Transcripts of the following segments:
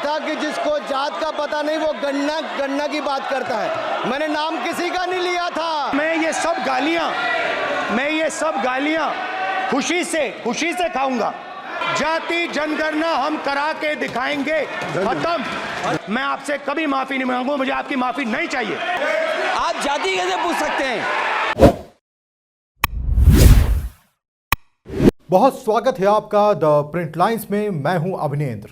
था कि जिसको जात का पता नहीं वो गन्ना की बात करता है। मैंने नाम किसी का नहीं लिया था। मैं ये सब गालियां खुशी से खाऊंगा। जाति जनगणना हम करा के दिखाएंगे, खत्म। मैं आपसे कभी माफी नहीं मांगूंगा, मुझे आपकी माफी नहीं चाहिए। आप जाति कैसे पूछ सकते हैं? बहुत स्वागत है आपका द प्रिंट लाइन्स में। मैं हूं अभिनेंद्र।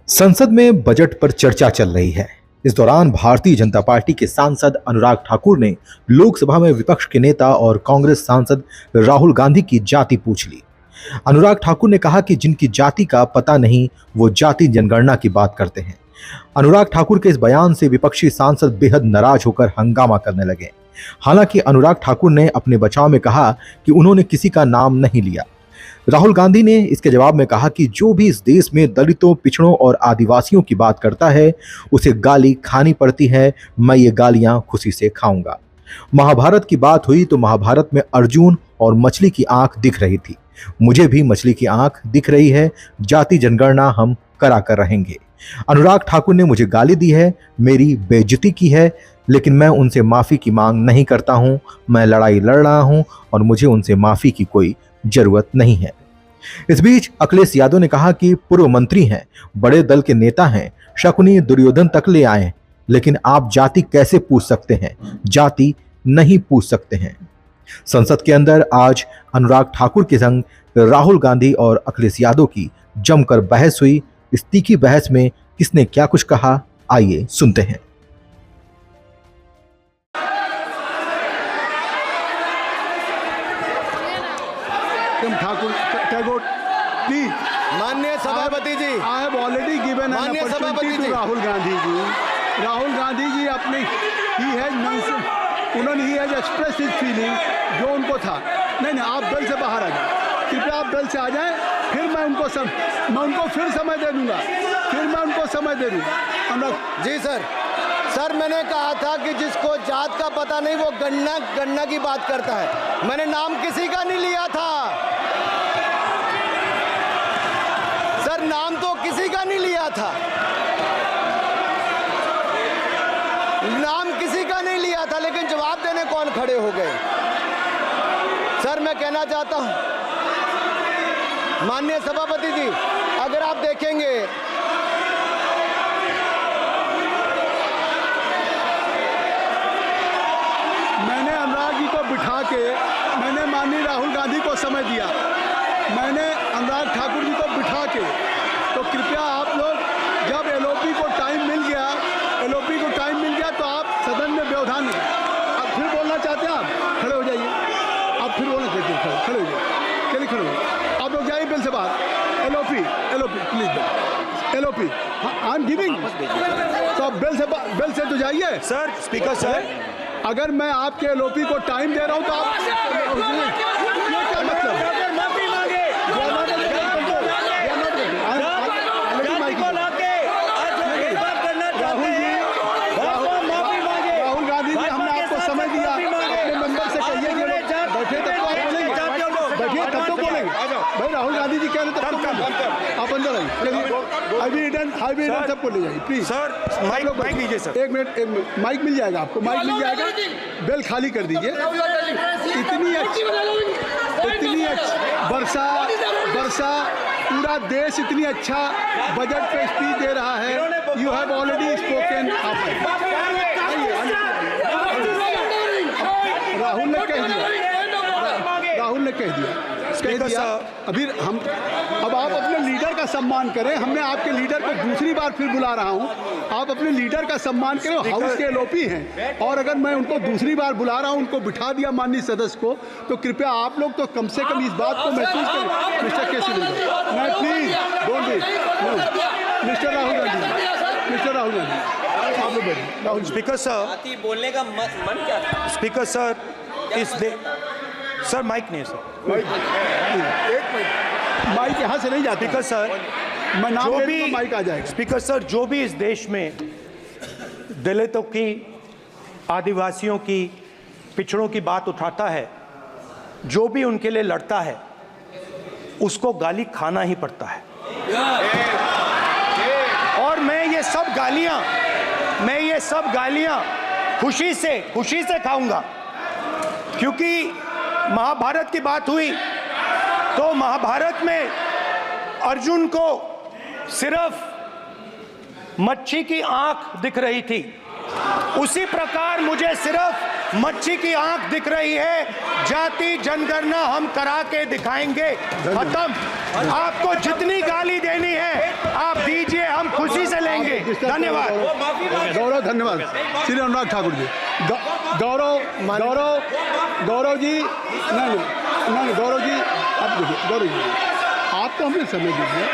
संसद में बजट पर चर्चा चल रही है। इस दौरान भारतीय जनता पार्टी के सांसद अनुराग ठाकुर ने लोकसभा में विपक्ष के नेता और कांग्रेस सांसद राहुल गांधी की जाति पूछ ली। अनुराग ठाकुर ने कहा कि जिनकी जाति का पता नहीं वो जाति जनगणना की बात करते हैं। अनुराग ठाकुर के इस बयान से विपक्षी सांसद बेहद नाराज होकर हंगामा करने लगे। हालांकि अनुराग ठाकुर ने अपने बचाव में कहा कि उन्होंने किसी का नाम नहीं लिया। राहुल गांधी ने इसके जवाब में कहा कि जो भी इस देश में दलितों, पिछड़ों और आदिवासियों की बात करता है उसे गाली खानी पड़ती है। मैं ये गालियां खुशी से खाऊंगा। महाभारत की बात हुई तो महाभारत में अर्जुन और मछली की आंख दिख रही थी। मुझे भी मछली की आंख दिख रही है। जाति जनगणना हम करा कर रहेंगे। अनुराग ठाकुर ने मुझे गाली दी है, मेरी बेइज्जती की है, लेकिन मैं उनसे माफी की मांग नहीं करता हूं। मैं लड़ाई लड़ रहा हूं और मुझे उनसे माफी की कोई जरूरत नहीं है। इस बीच अखिलेश यादव ने कहा कि पूर्व मंत्री हैं, बड़े दल के नेता हैं, शकुनी दुर्योधन तक ले आए, लेकिन आप जाति कैसे पूछ सकते हैं? जाति नहीं पूछ सकते हैं। संसद के अंदर आज अनुराग ठाकुर के संग राहुल गांधी और अखिलेश यादव की जमकर बहस हुई। इस तीखी बहस में किसने क्या कुछ कहा, आइए सुनते हैं। ठाकुर टैगोर प्लीज। माननीय सभापति जी, I have already given an माननीय सभापति अपॉर्चुनिटी जी। टू राहुल गांधी जी। राहुल गांधी जी अपने ही हैज एक्सप्रेस हिज फीलिंग जो उनको था। नहीं, आप दल से बाहर आ जाए, कृपया आप दल से आ जाएं, फिर मैं उनको फिर समय दे दूंगा। जी सर, मैंने कहा था कि जिसको जात का पता नहीं वो गन्ना की बात करता है। मैंने नाम किसी का नहीं लिया था सर, नाम तो किसी का नहीं लिया था। लेकिन जवाब देने कौन खड़े हो गए? सर, मैं कहना चाहता हूं माननीय सभापति जी, अगर आप देखेंगे मैंने अनुराग जी को बिठा के मैंने माननीय राहुल गांधी को समय दिया। मैंने अनुराग ठाकुर जी को बिठा के, तो कृपया आप लोग जब एलओपी को टाइम मिल गया तो आप सदन में व्यवधान अब फिर बोलना चाहते हैं, आप खड़े हो जाइए। आप फिर बोलना चाहते हैं, खड़े हो जाइए। चलिए खड़े हो, आप लोग जाइए बिल से बाहर। LOP please, LOP I am giving. तो आप बिल से तो जाइए। सर, स्पीकर सर, अगर मैं आपके एलओपी को टाइम दे रहा हूं तो आप ये क्या मतलब? राहुल गांधी जी, हमने आपको समय दिया, अपने मेंबर से कहिए कि बैठे तब तो आप बोलेंगे, बैठिए तब तो बोलेंगे। भाई राहुल गांधी जी कह रहे तब तो आप अंदर आइए। हाई भी सबको ले जाइए प्लीज। सर, माइक लीजिए सर। एक मिनट, माइक मिल जाएगा आपको, माइक मिल जाएगा। बेल खाली कर दीजिए। इतनी अच्छी वर्षा पूरा देश इतनी अच्छा बजट पे स्पीच दे रहा है। You have already spoken. Rahul ने कह दिया। अब आप अपने लीडर का सम्मान करें। हमने आपके लीडर को दूसरी बार फिर बुला रहा हूं, आप अपने लीडर का सम्मान करें। हाउस के एलओपी हैं और अगर मैं उनको दूसरी बार बुला रहा हूं, उनको बिठा दिया माननीय सदस्य को, तो कृपया आप लोग तो कम से कम इस बात को महसूस करें। मिस्टर केसी मैं please don't be mister Rahul Gandhi आप लोग बैठिए। स्पीकर सर, बोलने का मन क्या था? स्पीकर सर, सर माइक नहीं सर, एक मिनट, माइक यहाँ से नहीं जाता। स्पीकर सर, मैं नाम जो ले भी तो माइक आ जाएगा। स्पीकर सर, जो भी इस देश में दलितों की, आदिवासियों की, पिछड़ों की बात उठाता है, जो भी उनके लिए लड़ता है, उसको गाली खाना ही पड़ता है। सब गालियां खुशी से खाऊंगा, क्योंकि महाभारत की बात हुई तो महाभारत में अर्जुन को सिर्फ मच्छी की आंख दिख रही थी, उसी प्रकार मुझे सिर्फ मच्छी की आंख दिख रही है। जाति जनगणना हम करा के दिखाएंगे, खत्म। आपको जितनी गाली देनी है आप दीजिए, हम खुशी से लेंगे। धन्यवाद गौरव, धन्यवाद श्री अनुराग ठाकुर जी। गौरव जी, नहीं गौरव जी, आप देखिए गौरव जी, आप तो हमें समय दीजिए।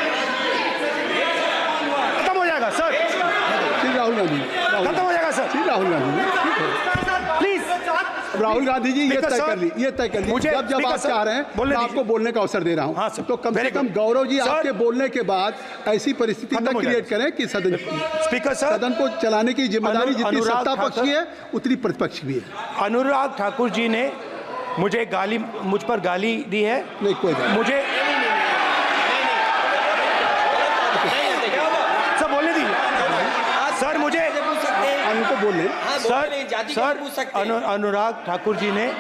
खत्म हो जाएगा सर, श्री राहुल गांधी, खत्म हो जाएगा सर, श्री राहुल गांधी प्लीज। राहुल गांधी जी, ये तय कर ली जब आप चाह रहे हैं मैं आपको बोलने का अवसर दे रहा हूं। हाँ, तो कम से कम गौरव जी आपके बोलने के बाद ऐसी परिस्थिति न क्रिएट करें कि सदन को चलाने की जिम्मेदारी जितनी सत्ता पक्ष की है उतनी प्रतिपक्ष भी है। अनुराग ठाकुर जी ने मुझ पर गाली दी है। नहीं, कोई बात मुझे सर बोलने दीजिए सर, मुझे उनको बोले सर अनुराग ठाकुर जी ने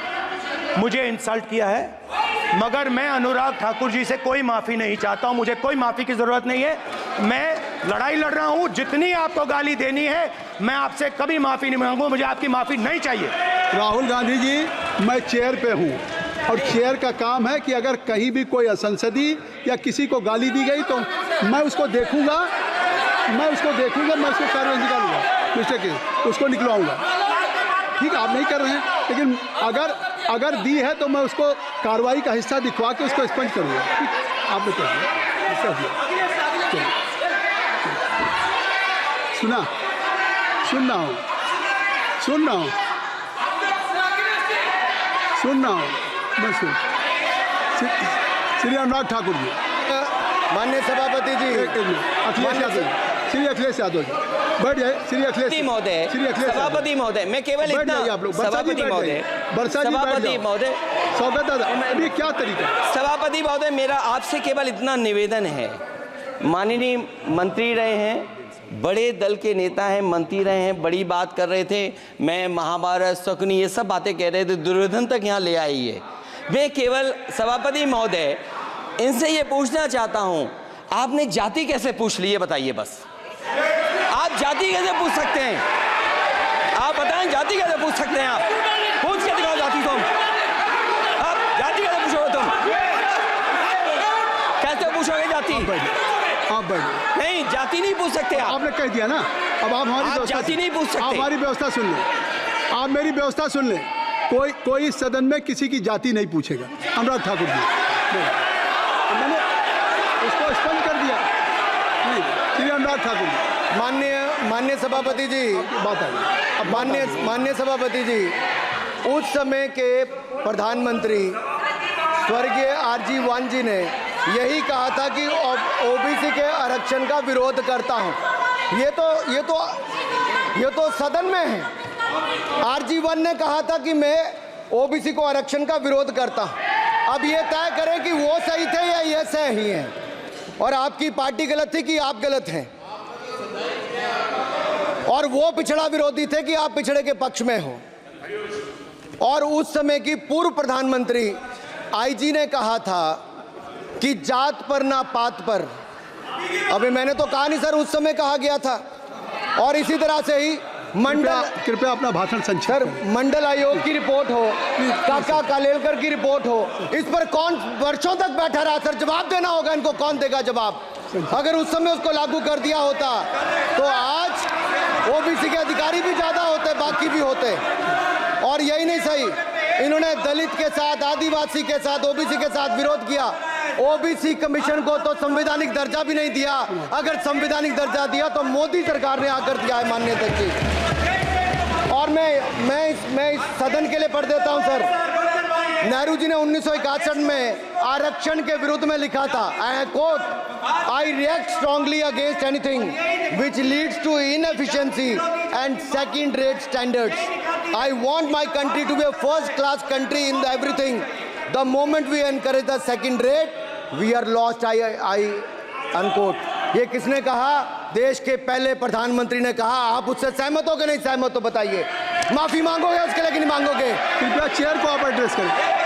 मुझे इंसल्ट किया है, मगर मैं अनुराग ठाकुर जी से कोई माफ़ी नहीं चाहता हूं, मुझे कोई माफ़ी की ज़रूरत नहीं है। मैं लड़ाई लड़ रहा हूं, जितनी आपको गाली देनी है मैं आपसे कभी माफ़ी नहीं मांगूंगा, मुझे आपकी माफ़ी नहीं चाहिए। राहुल गांधी जी, मैं चेयर पे हूँ और चेयर का काम है कि अगर कहीं भी कोई असंसदीय या किसी को गाली दी गई तो मैं उसको देखूंगा, मैं उसको कार्रवाई निकालूंगा, उसको निकलवाऊंगा। ठीक, आप नहीं कर रहे हैं, लेकिन अगर दी है तो मैं उसको कार्रवाई का हिस्सा दिखवा के उसको स्पंज करूंगा। ठीक, आपने कर दिया। सुन रहा हूँ मैं श्री अनुराग ठाकुर जी, माननीय सभापति जी, श्री अखिलेश यादव जी, बैठ जाए। श्री अखिलेश महोदय, सभापति महोदय, मैं केवल इतना, सभापति महोदय, स्वागत दादा, ये क्या तरीका? सभापति महोदय, मेरा आपसे केवल इतना निवेदन है, माननीय मंत्री रहे हैं, बड़े दल के नेता हैं, मंत्री रहे हैं, बड़ी बात कर रहे थे, मैं महाभारत शकुनी ये सब बातें कह रहे थे, दुर्योधन तक यहाँ ले आई है। मैं केवल सभापति महोदय इनसे ये पूछना चाहता हूँ, आपने जाति कैसे पूछ ली है बताइए बस। आप जाति कैसे पूछ सकते हैं? आप बताएं, जाति कैसे पूछ सकते हैं? आप पूछ के दिखाओ जाति तुम, आप जाति कैसे पूछोगे? तुम कैसे पूछोगे जाति? आप बैठ, नहीं, जाति नहीं पूछ सकते आप। आपने कह दिया ना, अब आप हमारी जाति नहीं पूछ सकते। आप हमारी व्यवस्था सुन लें, आप मेरी व्यवस्था सुन लें। कोई सदन में किसी की जाति नहीं पूछेगा। अनुराग ठाकुर जी, मैंने उसको स्पष्ट कर दिया। नहीं, श्री अनुराग ठाकुर जी, माननीय सभापति जी, बात आई। माननीय सभापति जी, उस समय के प्रधानमंत्री स्वर्गीय RG वान जी ने यही कहा था कि ओबीसी के आरक्षण का विरोध करता हूं। ये तो सदन में है। RG वान ने कहा था कि मैं ओबीसी को आरक्षण का विरोध करता हूं। अब ये तय करें कि वो सही थे या ये सही हैं, और आपकी पार्टी गलत थी कि आप गलत हैं, और वो पिछड़ा विरोधी थे कि आप पिछड़े के पक्ष में हो। और उस समय की पूर्व प्रधानमंत्री IG ने कहा था कि जात पर ना पात पर। अभी मैंने तो कहा नहीं सर, उस समय कहा गया था। और इसी तरह से ही कृपया अपना भाषण संक्षिप्त सर, मंडल आयोग की रिपोर्ट हो, काका कालेलकर की रिपोर्ट हो, इस पर कौन वर्षों तक बैठा रहा? सर, जवाब देना होगा इनको, कौन देगा जवाब? अगर उस समय उसको लागू कर दिया होता तो आज ओबीसी के अधिकारी भी ज्यादा होते, बाकी भी होते। और यही नहीं सही, इन्होंने दलित के साथ, आदिवासी के साथ, ओबीसी के साथ विरोध किया। ओबीसी कमीशन को तो संवैधानिक दर्जा भी नहीं दिया। अगर संवैधानिक दर्जा दिया तो मोदी सरकार ने आकर दिया है, माननीय अध्यक्ष। और मैं इस सदन के लिए पढ़ देता हूं सर। नेहरू जी ने 1961 में आरक्षण के विरुद्ध में लिखा था, I quote, I react strongly against anything which leads to inefficiency and second rate standards. I want my country to be a first class country in everything. The moment we encourage the second rate, we are lost, I unquote. ये किसने कहा? देश के पहले प्रधानमंत्री ने कहा। आप उससे सहमत हो कि नहीं सहमत हो बताइए। माफी मांगोगे उसके लिए कि नहीं मांगोगे? कृपया चेयर को आप एड्रेस करें।